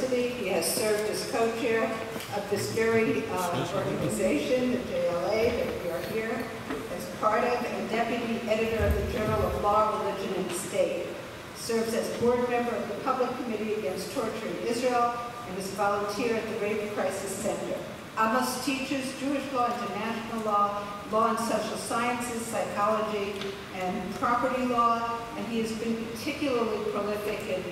University. He has served as co-chair of this very organization, the JLA, that we are here as part of, and deputy editor of the Journal of Law, Religion, and State. Serves as board member of the Public Committee Against Torture in Israel, and is a volunteer at the Rape Crisis Center. Amos teaches Jewish law, international law, law and social sciences, psychology, and property law, and he has been particularly prolific and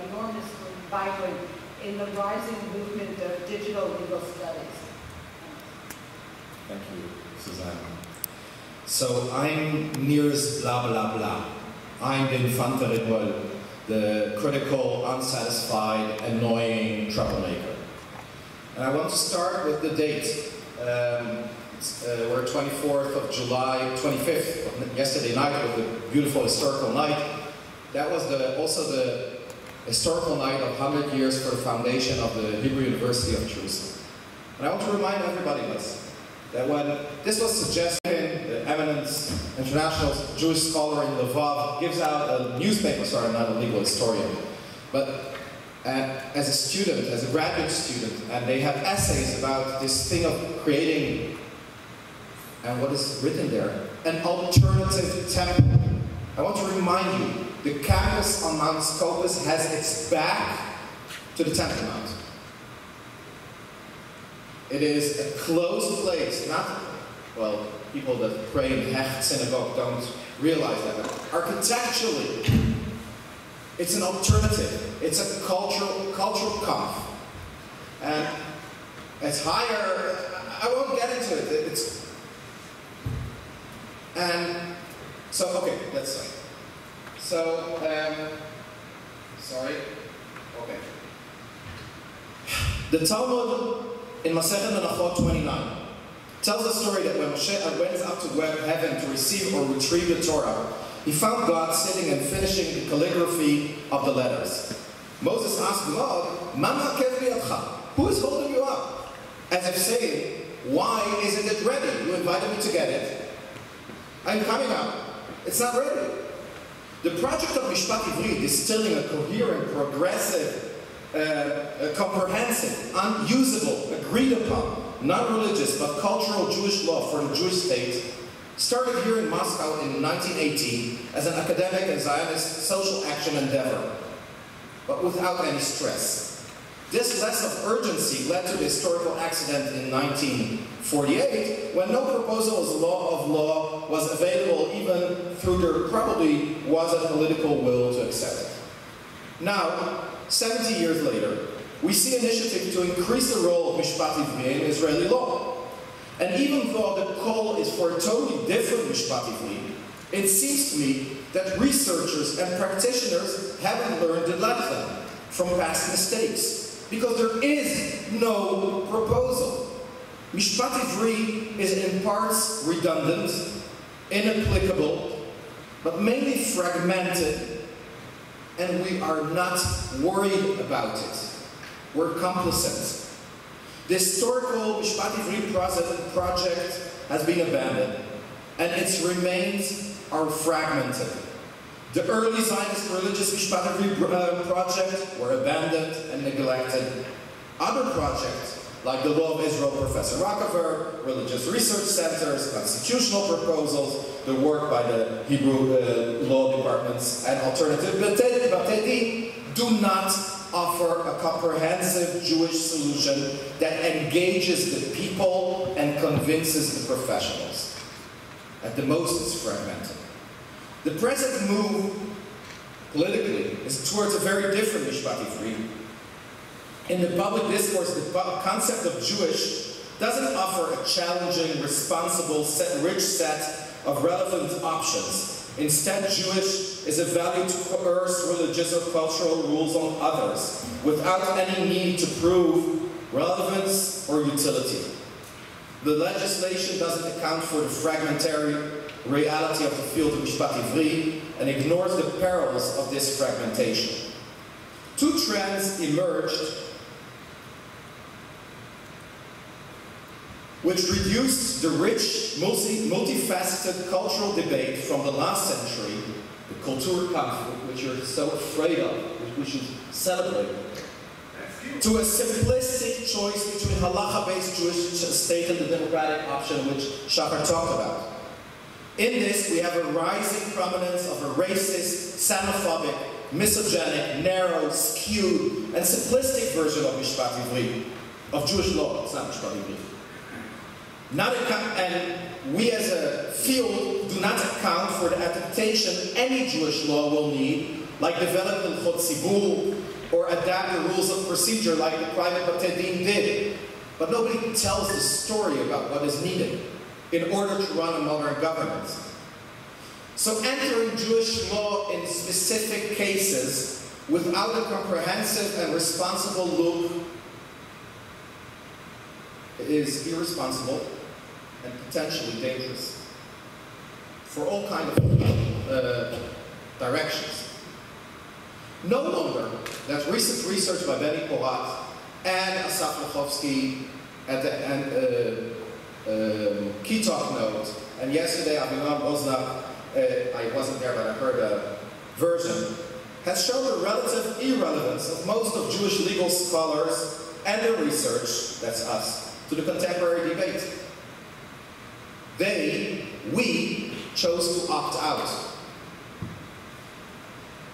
enormously vibrant in the rising movement of digital legal studies. Thank you, Suzanne. So I'm Nir's blah blah blah. I'm the infante rebel, the critical, unsatisfied, annoying troublemaker. And I want to start with the date. We're 24th of July, 25th, yesterday night was a beautiful historical night. That was also the historical night of 100 years for the foundation of the Hebrew University of Jerusalem. And I want to remind everybody that when this was suggested, the eminent international Jewish scholar in Lvov gives out a newspaper, sorry, I'm not a legal historian, but as a student, as a graduate student, and they have essays about this thing of creating, and what is written there, an alternative temple. I want to remind you, the campus on Mount Scopus has its back to the Temple Mount. It is a closed place, not, well, people that pray in Hecht synagogue don't realize that, but architecturally, it's an alternative. It's a cultural camp. And it's higher, I won't get into it. And so, okay, let's say. So, sorry, okay. The Talmud in Masechet Menachot 29 tells a story that when Moshe went up to heaven to receive or retrieve the Torah, he found God sitting and finishing the calligraphy of the letters. Moses asked God, who is holding you up? As if saying, why isn't it ready? You invited me to get it. I'm coming up. It's not ready. The project of Mishpat Ivri, distilling a coherent, progressive, comprehensive, unusable, agreed upon, non-religious but cultural Jewish law for the Jewish state, started here in Moscow in 1918 as an academic and Zionist social action endeavor, but without any stress. This less of urgency led to the historical accident in 1948, when no proposal as law of law was available, even though there probably was a political will to accept it. Now, 70 years later, we see initiative to increase the role of Mishpat Ivri in Israeli law. And even though the call is for a totally different Mishpat Ivri, it seems to me that researchers and practitioners haven't learned the lesson from past mistakes, because there is no proposal. Mishpat Ivri is in parts redundant, inapplicable, but mainly fragmented, and we are not worried about it. We're complicit. The historical Mishpat Ivri project has been abandoned, and its remains are fragmented. The early Zionist religious Mishpat Ivri project were abandoned and neglected. Other projects, like the Law of Israel Professor Rockefeller, religious research centers, constitutional proposals, the work by the Hebrew law departments, and alternative Batedi, do not offer a comprehensive Jewish solution that engages the people and convinces the professionals. At the most, it's fragmented. The present move, politically, is towards a very different Mishpat Ivri. In the public discourse, the concept of Jewish doesn't offer a challenging, responsible, rich set of relevant options. Instead, Jewish is a value to coerce religious or cultural rules on others, without any need to prove relevance or utility. The legislation doesn't account for the fragmentary reality of the field of Mishpat Ivri and ignores the perils of this fragmentation. Two trends emerged which reduced the rich, multifaceted cultural debate from the last century, the Kulturkampf, which you're so afraid of, which we should celebrate. to a simplistic choice between halacha-based Jewish state and the democratic option which Sapir talked about. In this, we have a rising prominence of a racist, xenophobic, misogynic, narrow, skewed, and simplistic version of Mishpat Ivri, of Jewish law. It's not Mishpat Ivri. And we as a field do not account for the adaptation any Jewish law will need, like develop Hilchot Tzibur, or adapt the rules of procedure like the private Bate Din did. But nobody tells the story about what is needed in order to run a modern government. So entering Jewish law in specific cases without a comprehensive and responsible look is irresponsible and potentially dangerous for all kinds of directions. No wonder that recent research by Benny Porat and Asaf Lechovsky at the Kitok note, and yesterday Avinam Boznak, I wasn't there but I heard a version, has shown the relative irrelevance of most of Jewish legal scholars and their research, that's us, to the contemporary debate. We chose to opt out.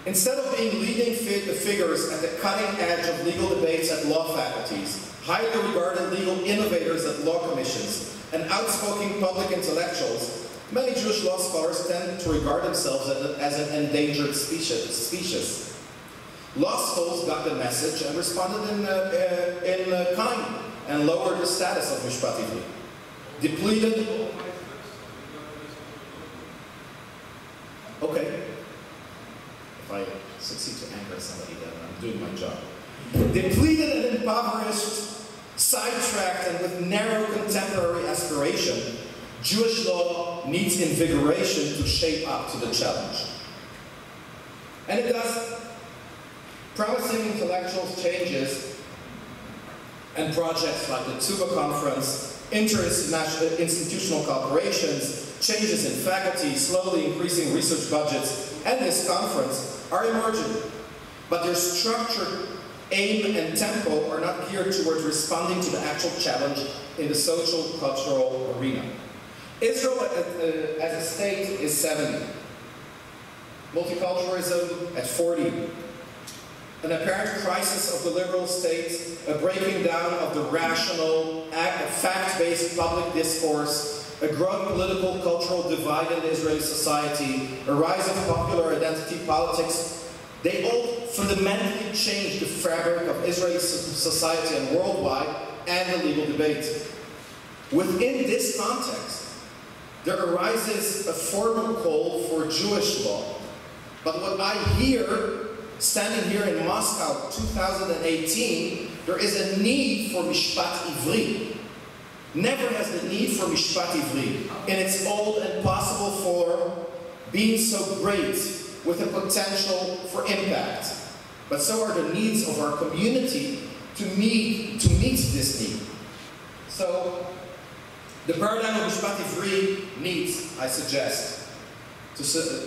Instead of being leading figures at the cutting edge of legal debates at law faculties, highly regarded legal innovators at law commissions, and outspoken public intellectuals, many Jewish law scholars tend to regard themselves as an endangered species. Law schools got the message and responded in kind and lowered the status of Mishpat Ivri. Depleted. Okay. If I succeed to anchor somebody, then I'm doing my job. Depleted and impoverished, sidetracked and with narrow contemporary aspiration, Jewish law needs invigoration to shape up to the challenge. And it does. Promising intellectual changes and projects like the Tuba Conference, interinstitutional cooperations, changes in faculty, slowly increasing research budgets, and this conference are emerging. But their structure, aim, and tempo are not geared towards responding to the actual challenge in the social, cultural arena. Israel as a state is 70. Multiculturalism at 40. An apparent crisis of the liberal state, a breaking down of the rational, fact-based public discourse, a growing political, cultural divide in Israeli society, a rise of popular identity politics, they all fundamentally change the fabric of Israeli society and worldwide and the legal debate. Within this context, there arises a formal call for Jewish law. But what I hear standing here in Moscow 2018, there is a need for Mishpat Ivri. Never has the need for Mishpat Ivri in its old and possible form been so great with a potential for impact. But so are the needs of our community to meet this need. So the paradigm of Mishpat Ivri needs, I suggest, to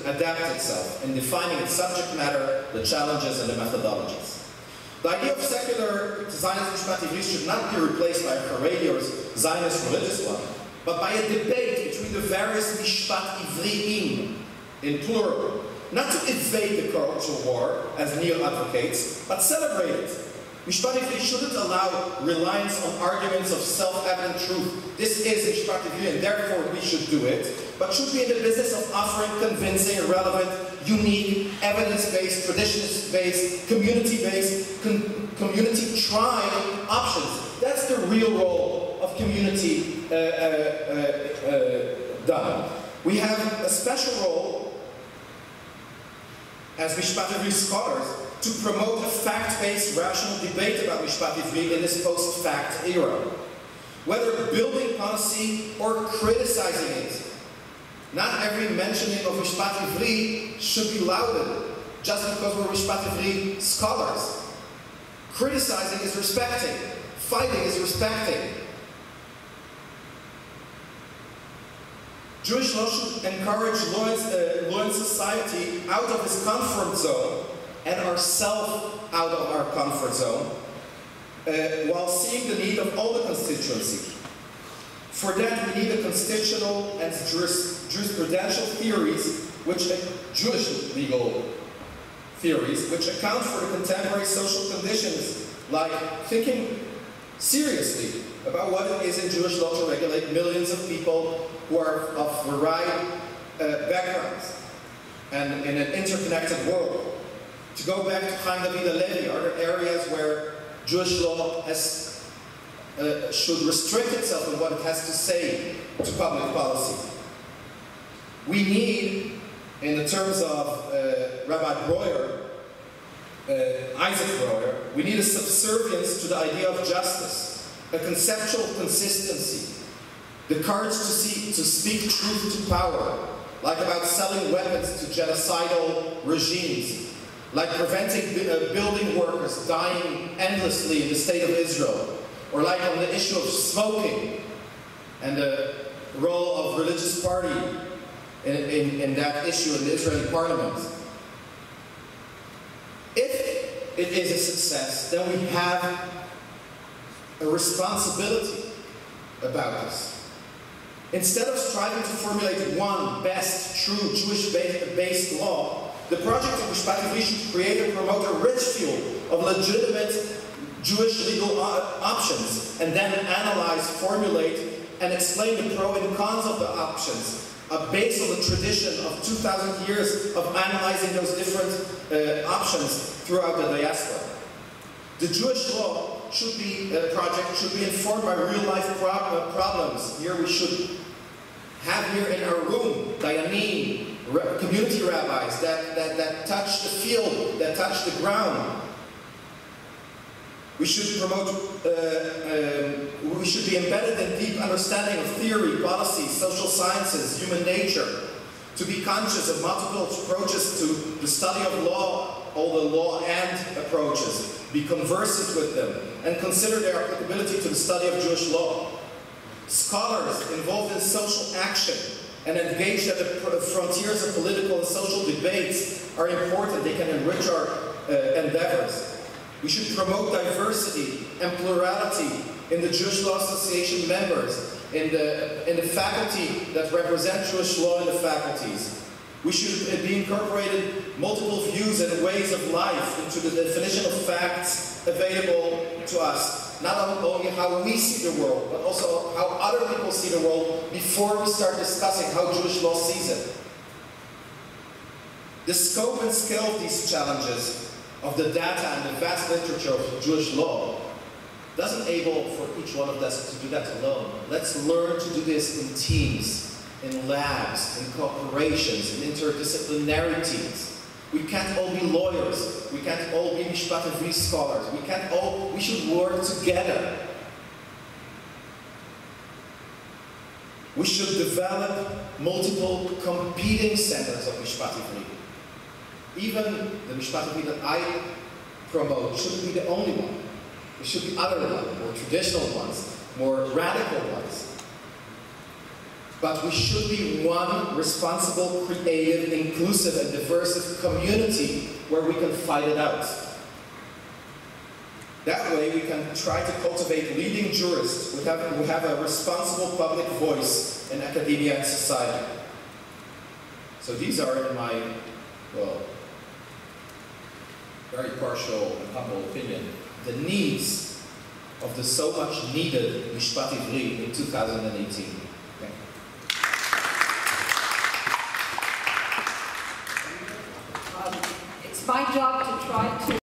adapt itself in defining its subject matter, the challenges, and the methodologies. The idea of secular Zionist Mishpat Ivri should not be replaced by a Haredi or Zionist religious one, but by a debate between the various Mishpat Ivriim, in plural, not to evade the cultural war, as Neil advocates, but celebrate it. Mishpat Ivri shouldn't allow reliance on arguments of self-evident truth. This is Mishpat Ivri, and therefore we should do it, but should be in the business of offering convincing, relevant, unique, evidence-based, traditionist-based, community-based, community-trying options. That's the real role of community done. We have a special role as Mishpat Ivri scholars to promote a fact-based, rational debate about Mishpat Ivri in this post-fact era. Whether building policy or criticizing it, not every mentioning of Mishpat Ivri should be lauded just because we're Mishpat Ivri scholars. Criticizing is respecting. Fighting is respecting. Jewish law should encourage law and society out of its comfort zone and ourselves out of our comfort zone while seeing the need of all the constituency. For that, we need a constitutional and jurisprudential theories, Jewish legal theories, which account for the contemporary social conditions, like thinking seriously about what it is in Jewish law to regulate millions of people who are of varied backgrounds and in an interconnected world. To go back to Chaim David Halevi, are there areas where Jewish law should restrict itself in what it has to say to public policy? We need, in the terms of Rabbi Breuer, Isaac Breuer, we need a subservience to the idea of justice, a conceptual consistency, the courage to speak truth to power, like about selling weapons to genocidal regimes, like preventing building workers dying endlessly in the state of Israel, or like on the issue of smoking and the role of religious party in that issue in the Israeli parliament. If it is a success, then we have a responsibility about this. Instead of striving to formulate one best, true, Jewish-based law, the project of Mishpat Ivri should create and promote a rich field of legitimate Jewish legal options, and then analyze, formulate, and explain the pro and cons of the options, based on the tradition of 2,000 years of analyzing those different options throughout the diaspora. The Jewish law project should be informed by real-life problems. Here we should have here in our room dayanim, community rabbis that touch the field, that touch the ground. We should promote, we should be embedded in deep understanding of theory, policy, social sciences, human nature, to be conscious of multiple approaches to the study of law, all the law and approaches, be conversant with them, and consider their applicability to the study of Jewish law. Scholars involved in social action and engaged at the frontiers of political and social debates are important. They can enrich our endeavors. We should promote diversity and plurality in the Jewish Law Association members, in the faculty that represent Jewish law in the faculties. We should be incorporated multiple views and ways of life into the definition of facts available to us. Not only how we see the world, but also how other people see the world before we start discussing how Jewish law sees it. The scope and scale of these challenges, of the data and the vast literature of Jewish law, doesn't enable for each one of us to do that alone. Let's learn to do this in teams, in labs, in corporations, in interdisciplinary teams. We can't all be lawyers. We can't all be Mishpat Ivri scholars. We should work together. We should develop multiple competing centers of Mishpat Ivri. Even the Mishpat Ivri that I promote shouldn't be the only one. There should be other ones, more traditional ones, more radical ones. But we should be one responsible, creative, inclusive, and diverse community where we can fight it out. That way we can try to cultivate leading jurists who have a responsible public voice in academia and society. So these are, in my, well, very partial and humble opinion, the needs of the so much needed Mishpat Ivri in 2018. It's my job to try to